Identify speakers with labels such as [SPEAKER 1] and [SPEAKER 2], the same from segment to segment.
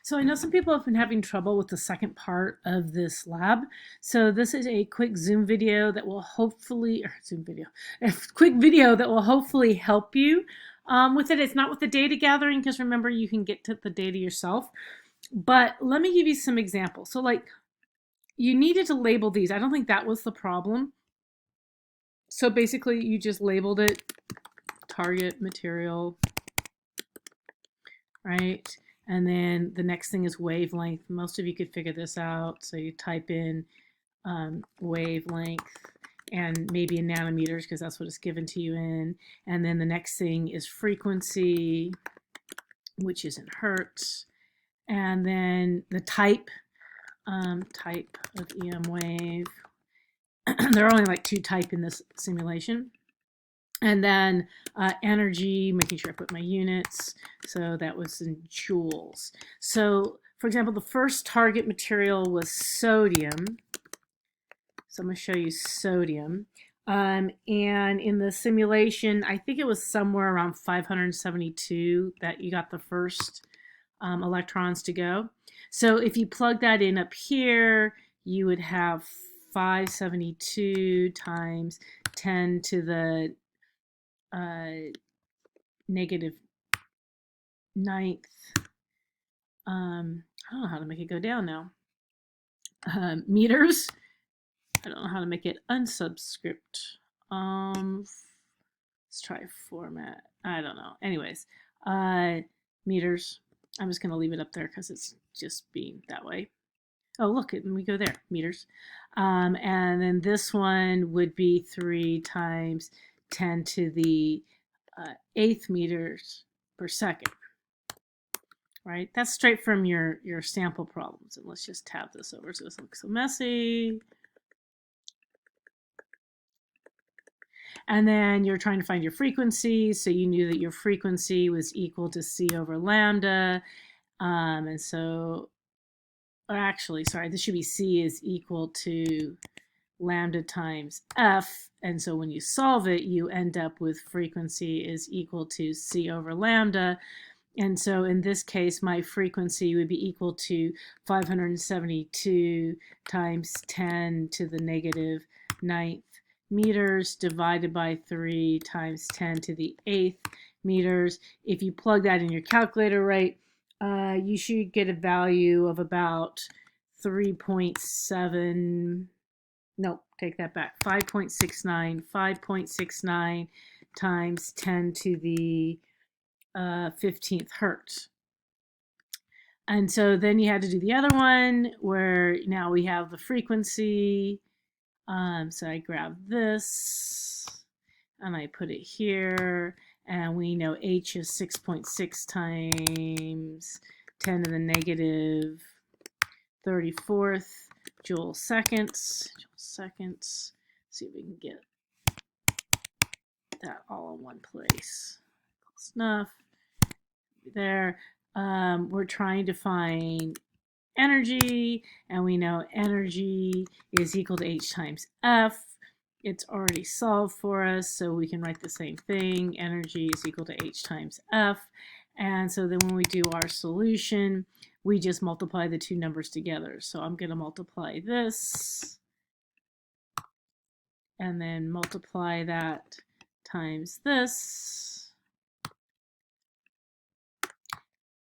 [SPEAKER 1] So I know some people have been having trouble with the second part of this lab. So this is a quick Zoom video that will hopefully, or Zoom video, a quick video that will hopefully help you with it. It's not with the data gathering because remember you can get to the data yourself. But let me give you some examples. So like you needed to label these. I don't think that was the problem. So basically you just labeled it target material, right? And then the next thing is wavelength. Most of you could figure this out. So you type in wavelength and maybe in nanometers because that's what it's given to you in. And then the next thing is frequency, which is in hertz. And then the type of EM wave. There are only like 2 type in this simulation. And then energy, making sure I put my units. So that was in joules. So for example, the first target material was sodium. So I'm going to show you sodium. And in the simulation, I think it was somewhere around 572 that you got the first electrons to go. So if you plug that in up here, you would have 572 times 10 to the negative ninth. I don't know how to make it go down now. Meters. I don't know how to make it unsubscript. Let's try format. I don't know. Anyways, meters. I'm just going to leave it up there because it's just being that way. Oh, look, and we go there, meters. And then this one would be 3 times 10 to the 8th meters per second, right? That's straight from your sample problems. And let's just tab this over so it doesn't look so messy. And then you're trying to find your frequency. So you knew that your frequency was equal to C over lambda. And so, actually, sorry, this should be C is equal to lambda times F. And so when you solve it, you end up with frequency is equal to C over lambda. And so in this case, my frequency would be equal to 572 times 10 to the negative 9th meters divided by 3 times 10 to the 8th meters. If you plug that in your calculator, right, you should get a value of about 3.7, nope, take that back, 5.69 times 10 to the 15th hertz. And so then you had to do the other one where now we have the frequency. So I grab this and I put it here, and we know H is 6.6 times 10 to the negative 34th joule seconds. See if we can get that all in one place. Close enough. There. We're trying to find energy, and we know energy is equal to H times F. It's already solved for us, so we can write the same thing. Energy is equal to H times F. And so then when we do our solution, we just multiply the 2 numbers together. So I'm going to multiply this and then multiply that times this.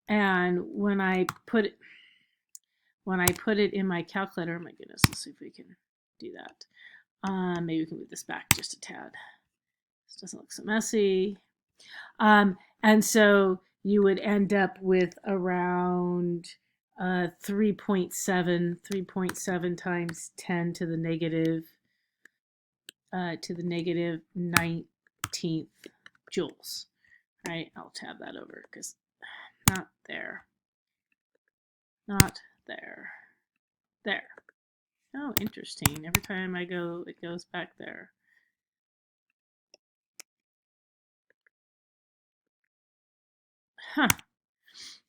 [SPEAKER 1] And when I put it in my calculator, oh my goodness, let's see if we can do that. Maybe we can move this back just a tad. This doesn't look so messy. And so you would end up with around 3.7 times 10 to the negative 19th joules. Right? I'll tab that over because not there. Not there. There. Oh, interesting. Every time I go, it goes back there. Huh.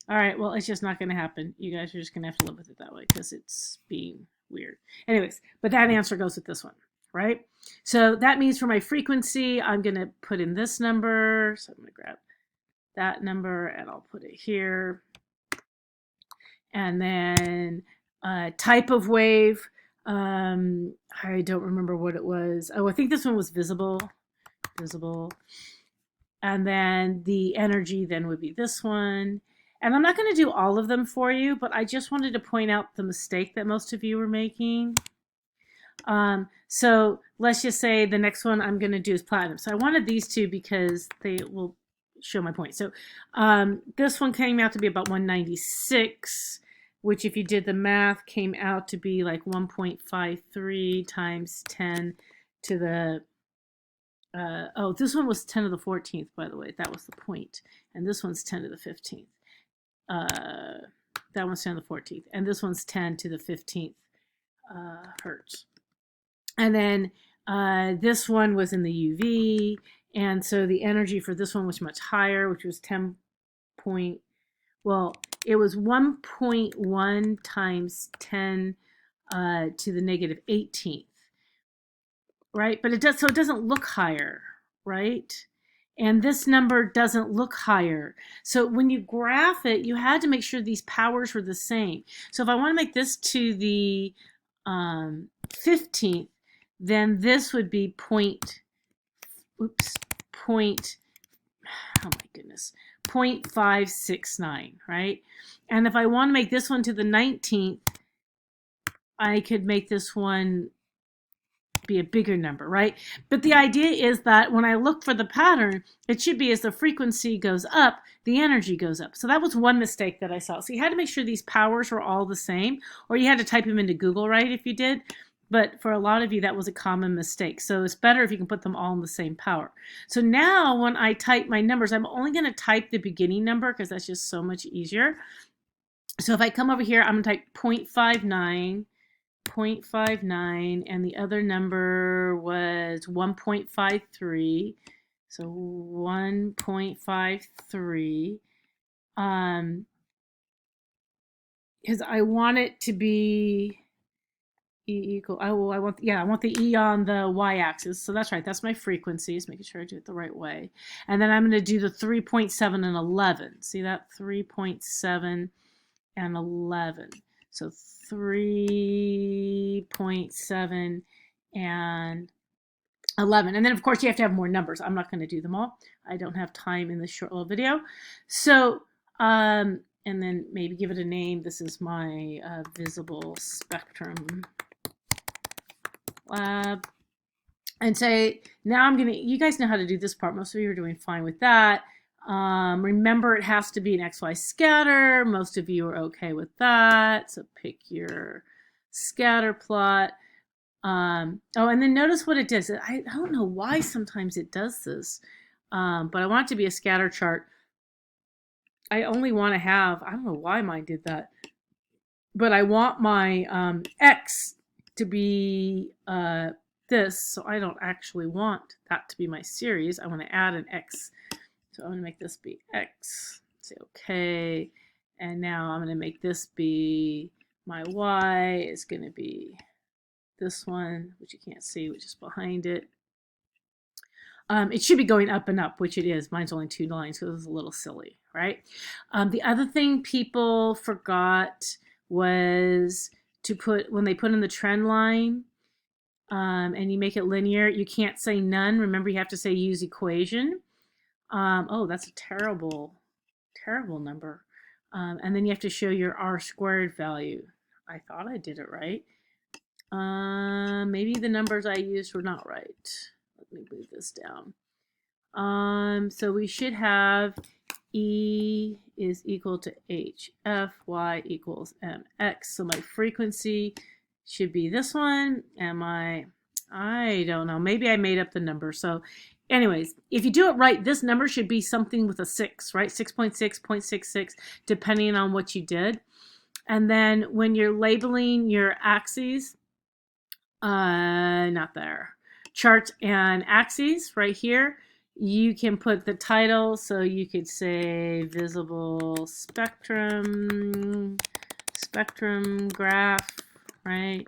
[SPEAKER 1] All right, well, it's just not going to happen. You guys are just going to have to live with it that way because it's being weird. Anyways, but that answer goes with this one, right? So that means for my frequency, I'm going to put in this number. So I'm going to grab that number and I'll put it here. And then type of wave, I don't remember what it was. Oh, I think this one was visible. And then the energy then would be this one. And I'm not going to do all of them for you, but I just wanted to point out the mistake that most of you were making. So let's just say the next one I'm going to do is platinum. So I wanted these two because they will show my point. So this one came out to be about 196, which if you did the math came out to be like 1.53 times 10 to the oh, this one was 10 to the 14th, by the way. That was the point. And this one's 10 to the 15th. That one's 10 to the 14th. And this one's 10 to the 15th hertz. And then this one was in the UV. And so the energy for this one was much higher, which was 10 point, well, it was 1.1 times 10 to the negative 18th. Right? But it does, so it doesn't look higher, right? And this number doesn't look higher. So when you graph it, you had to make sure these powers were the same. So if I want to make this to the 15th, then this would be point, oh my goodness, 0.569, right? And if I want to make this one to the 19th, I could make this one be a bigger number, right? But the idea is that when I look for the pattern, it should be as the frequency goes up, the energy goes up. So that was one mistake that I saw. So you had to make sure these powers were all the same, or you had to type them into Google, right, if you did. But for a lot of you, that was a common mistake. So it's better if you can put them all in the same power. So now when I type my numbers, I'm only going to type the beginning number because that's just so much easier. So if I come over here, I'm going to type 0.59, and the other number was 1.53. So 1.53. Because I want it to be E equal, I want the E on the y-axis. So that's right, that's my frequencies, making sure I do it the right way. And then I'm going to do the 3.7 and 11. See that? 3.7 and 11. So 3.7 and 11. And then, of course, you have to have more numbers. I'm not going to do them all. I don't have time in this short little video. So, and then maybe give it a name. This is my visible spectrum lab. And say, now I'm going to, you guys know how to do this part. Most of you are doing fine with that. Remember, it has to be an XY scatter. Most of you are okay with that. So pick your scatter plot. Oh, and then notice what it does. I don't know why sometimes it does this, but I want it to be a scatter chart. I only want to have, I don't know why mine did that, but I want my X to be this, so I don't actually want that to be my series. I want to add an X. So I'm going to make this be X, say okay, and now I'm going to make this be my Y is going to be this one, which you can't see, which is behind it. It should be going up and up, which it is. Mine's only 2 lines, so it was a little silly, right? The other thing people forgot was to put, when they put in the trend line, and you make it linear, you can't say none. Remember, you have to say use equation. Oh, that's a terrible number. And then you have to show your R squared value. I thought I did it right. Maybe the numbers I used were not right. Let me move this down. So we should have E is equal to HF, Y equals MX. So my frequency should be this one. And I don't know, maybe I made up the number. So anyways, if you do it right, this number should be something with a 6, right? 6.6, 0.66, depending on what you did. And then when you're labeling your axes, not there, charts and axes right here, you can put the title. So you could say visible spectrum graph, right?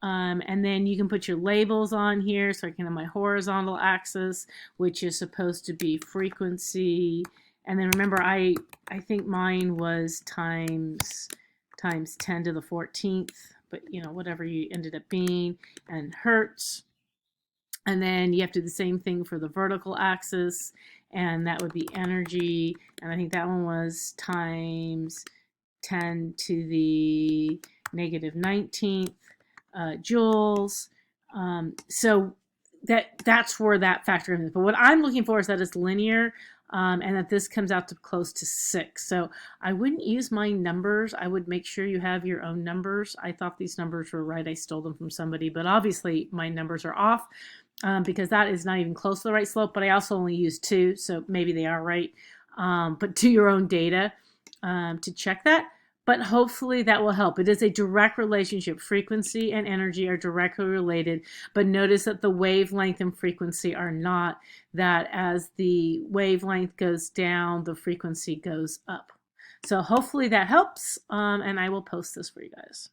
[SPEAKER 1] And then you can put your labels on here. So I can have my horizontal axis, which is supposed to be frequency. And then remember, I think mine was times times 10 to the 14th, but you know, whatever you ended up being, and hertz. And then you have to do the same thing for the vertical axis, and that would be energy. And I think that one was times 10 to the negative 19th joules. So that's where that factor is. But what I'm looking for is that it's linear, and that this comes out to close to 6. So I wouldn't use my numbers. I would make sure you have your own numbers. I thought these numbers were right. I stole them from somebody, but obviously my numbers are off, because that is not even close to the right slope. But I also only used 2, so maybe they are right. But do your own data to check that. But hopefully that will help. It is a direct relationship. Frequency and energy are directly related, but notice that the wavelength and frequency are not, that as the wavelength goes down, the frequency goes up. So hopefully that helps, and I will post this for you guys.